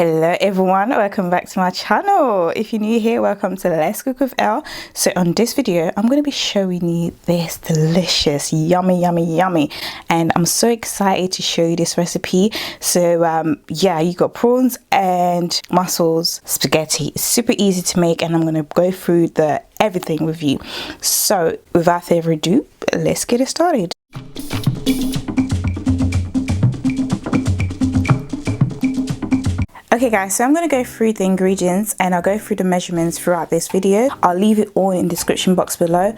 Hello everyone, welcome back to my channel. If you're new here, welcome to Let's Cook with Elle. So on this video I'm going to be showing you this delicious yummy and I'm so excited to show you this recipe. So yeah, you got prawns and mussels spaghetti. It's super easy to make and I'm going to go through everything with you. So without further ado, let's get it started. Okay guys, so I'm going to go through the ingredients and I'll go through the measurements throughout this video. I'll leave it all in the description box below.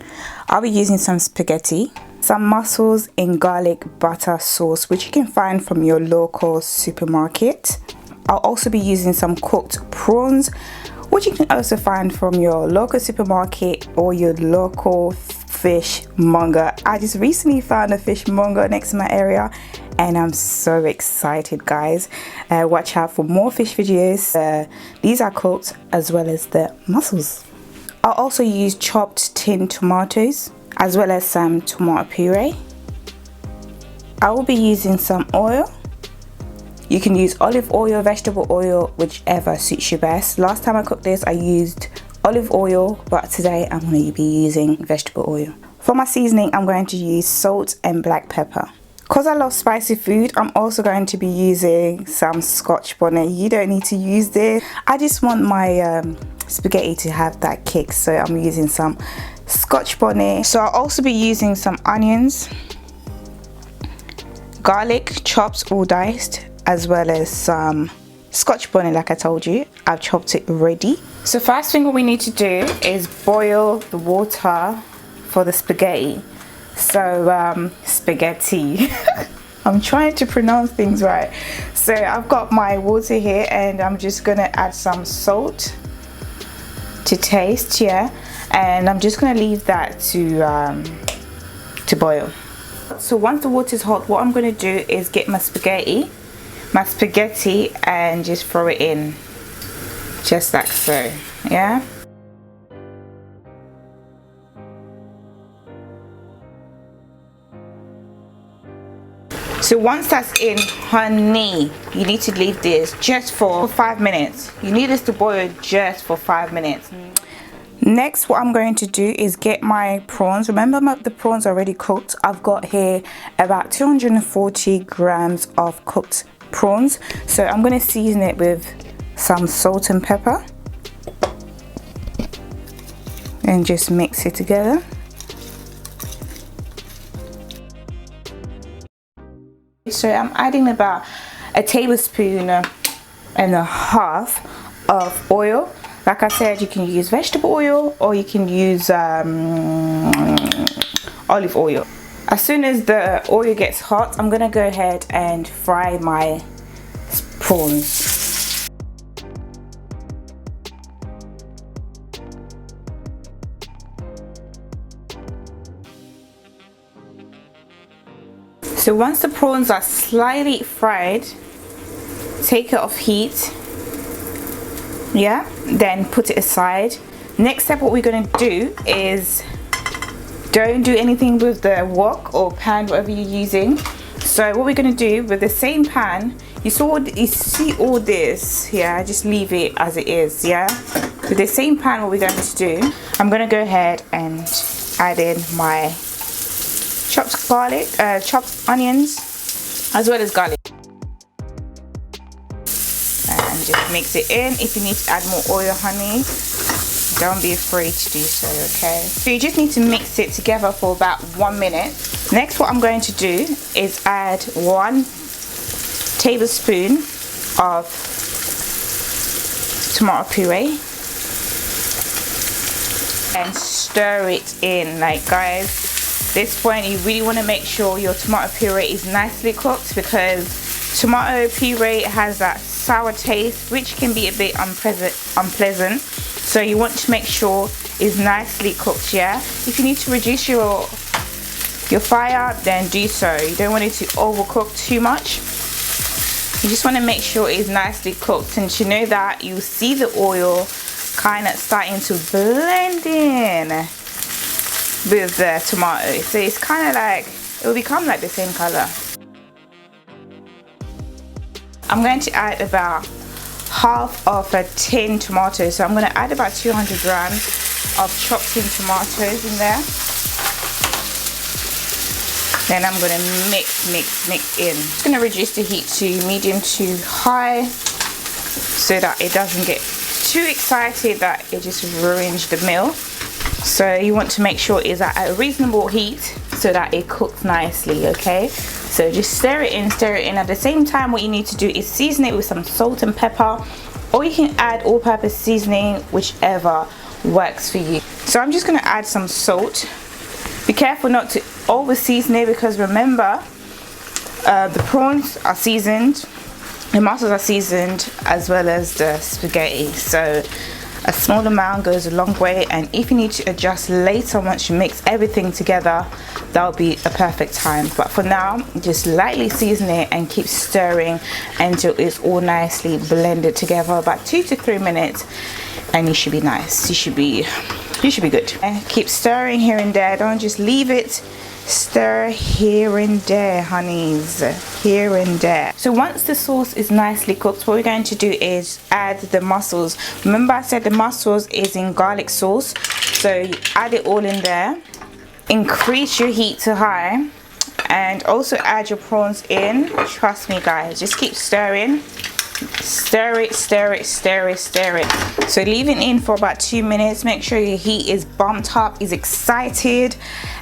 I'll be using some spaghetti, some mussels in garlic butter sauce, which you can find from your local supermarket. I'll also be using some cooked prawns, which you can also find from your local supermarket or your local fishmonger. I just recently found a fishmonger next to my area and I'm so excited, guys. Watch out for more fish videos. These are cooked as well as the mussels. I'll also use chopped tinned tomatoes as well as some tomato puree. I will be using some oil. You can use olive oil, vegetable oil, whichever suits you best. Last time I cooked this I used olive oil, but today I'm going to be using vegetable oil. For my seasoning I'm going to use salt and black pepper. Because I love spicy food, I'm also going to be using some Scotch bonnet. You don't need to use this. I just want my spaghetti to have that kick, so I'm using some Scotch bonnet. So I'll also be using some onions, garlic chopped or diced, as well as some Scotch bonnet. Like I told you, I've chopped it already. So first thing what we need to do is boil the water for the spaghetti. So spaghetti I'm trying to pronounce things right. So I've got my water here and I'm just gonna add some salt to taste, yeah, and I'm just gonna leave that to boil. So once the water is hot, what I'm gonna do is get my spaghetti and just throw it in just like so, yeah. So once that's in, honey, you need to leave this just for 5 minutes. You need this to boil just for 5 minutes. Next, what I'm going to do is get my prawns. Remember, the prawns are already cooked. I've got here about 240 grams of cooked prawns. So I'm going to season it with some salt and pepper and just mix it together. So I'm adding about a tablespoon and a half of oil. Like I said, you can use vegetable oil or you can use olive oil. As soon as the oil gets hot, I'm gonna go ahead and fry my prawns. So once the prawns are slightly fried, take it off heat, yeah, then put it aside. Next step, what we're going to do is don't do anything with the wok or pan, whatever you're using. So what we're going to do with the same pan, you see all this, yeah, just leave it as it is, yeah. With the same pan, what we're going to do, I'm going to go ahead and add in my chopped garlic, chopped onions, as well as garlic, and just mix it in. If you need to add more oil, honey, don't be afraid to do so, okay? So you just need to mix it together for about 1 minute. Next, what I'm going to do is add 1 tablespoon of tomato puree and stir it in. Like, guys, this point you really want to make sure your tomato puree is nicely cooked, because tomato puree has that sour taste which can be a bit unpleasant. So you want to make sure it's nicely cooked, yeah. If you need to reduce your fire, then do so. You don't want it to overcook too much. You just want to make sure it's nicely cooked, and to know that you see the oil kind of starting to blend in with the tomato, so it's kind of like it will become like the same color. I'm going to add about half of a tin tomato. So I'm going to add about 200 grams of chopped in tomatoes in there. Then I'm going to mix in. I'm going to reduce the heat to medium to high so that it doesn't get too excited that it just ruins the meal. So you want to make sure it's at a reasonable heat so that it cooks nicely, okay? So just stir it in. At the same time, what you need to do is season it with some salt and pepper, or you can add all-purpose seasoning, whichever works for you. So I'm just going to add some salt. Be careful not to over season it, because remember, the prawns are seasoned, the mussels are seasoned, as well as the spaghetti. So a small amount goes a long way, and if you need to adjust later once you mix everything together, that'll be a perfect time. But for now, just lightly season it and keep stirring until it's all nicely blended together, about 2 to 3 minutes, and you should be nice. You should be good. And keep stirring here and there. Don't just leave it. Stir here and there, honeys, here and there. So once the sauce is nicely cooked, what we're going to do is add the mussels. Remember, I said the mussels is in garlic sauce, so you add it all in there. Increase your heat to high, and also add your prawns in. Trust me, guys, just keep stirring. Stir it. So leave it in for about 2 minutes. Make sure your heat is bumped up, is excited,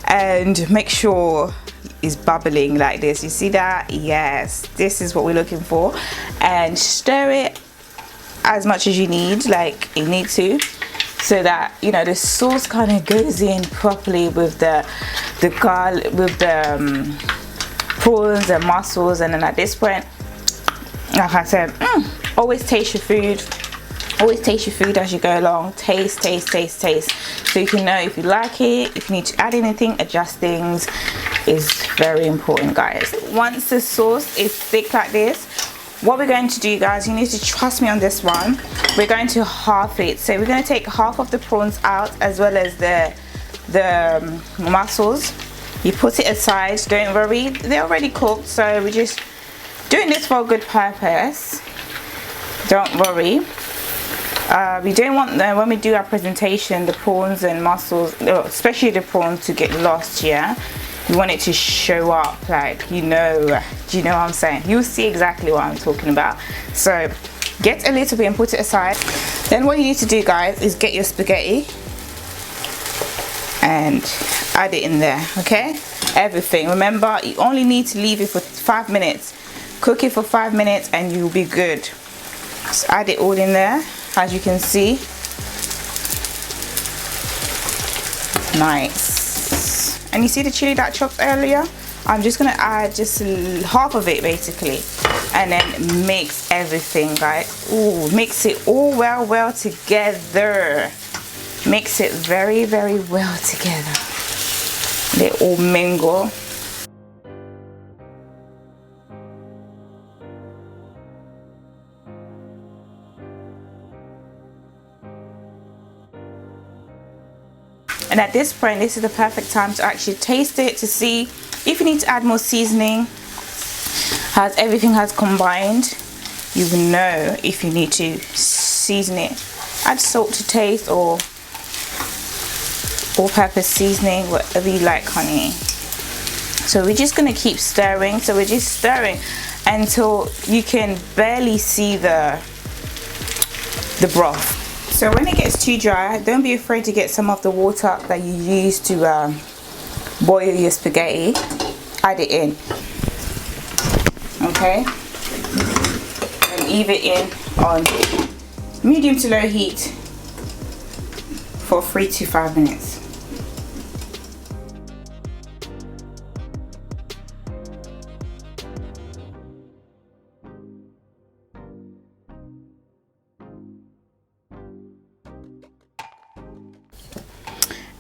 and make sure it's bubbling like this. You see that? Yes, this is what we're looking for. And stir it as much as you need, like you need to, so that, you know, the sauce kind of goes in properly with the garlic, with the prawns and mussels. And then at this point, like I said, always taste your food. Always taste your food as you go along. Taste. So you can know if you like it, if you need to add anything, adjust things is very important, guys. Once the sauce is thick like this, what we're going to do, guys, you need to trust me on this one. We're going to half it. So we're going to take half of the prawns out, as well as the mussels. You put it aside. Don't worry, they're already cooked, so we're just doing this for a good purpose. Don't worry. We don't want when we do our presentation, the prawns and mussels, especially the prawns, to get lost. Yeah, we want it to show up, like, you know. Do you know what I'm saying? You'll see exactly what I'm talking about. So get a little bit and put it aside. Then what you need to do, guys, is get your spaghetti and add it in there. Okay, everything. Remember, you only need to leave it for 5 minutes. Cook it for 5 minutes and you'll be good. So add it all in there, as you can see. Nice. And you see the chili that I chopped earlier? I'm just gonna add just half of it basically, and then mix everything, guys. Ooh, mix it all well together. Mix it very well together. They all mingle. And at this point, this is the perfect time to actually taste it, to see if you need to add more seasoning. As everything has combined, you will know if you need to season it. Add salt to taste, or all-purpose seasoning, whatever you like, honey. So we're just gonna keep stirring. So we're just stirring until you can barely see the broth. So when it gets too dry, don't be afraid to get some of the water that you use to boil your spaghetti. Add it in, okay? And leave it in on medium to low heat for 3 to 5 minutes.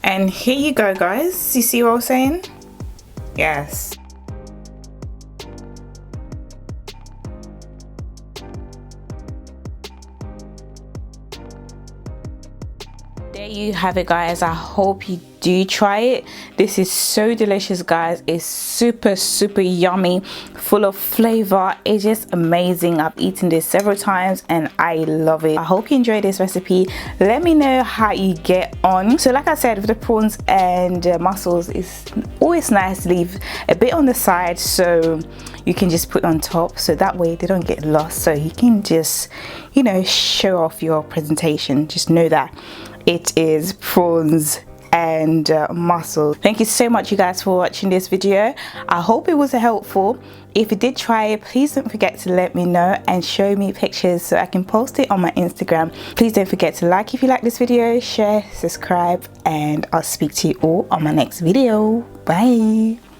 And here you go, guys. You see what I'm saying? Yes. There you have it, guys. I hope you do try it. This is so delicious, guys. It's super yummy, full of flavor. It's just amazing. I've eaten this several times and I love it. I hope you enjoyed this recipe. Let me know how you get on. So like I said, with the prawns and mussels, it's always nice to leave a bit on the side so you can just put on top, so that way they don't get lost, so you can just, you know, show off your presentation. Just know that it is prawns and mussels. Thank you so much, you guys, for watching this video. I hope it was helpful. If you did try it, please don't forget to let me know and show me pictures so I can post it on my Instagram. Please don't forget to like if you like this video, share, subscribe, and I'll speak to you all on my next video. Bye.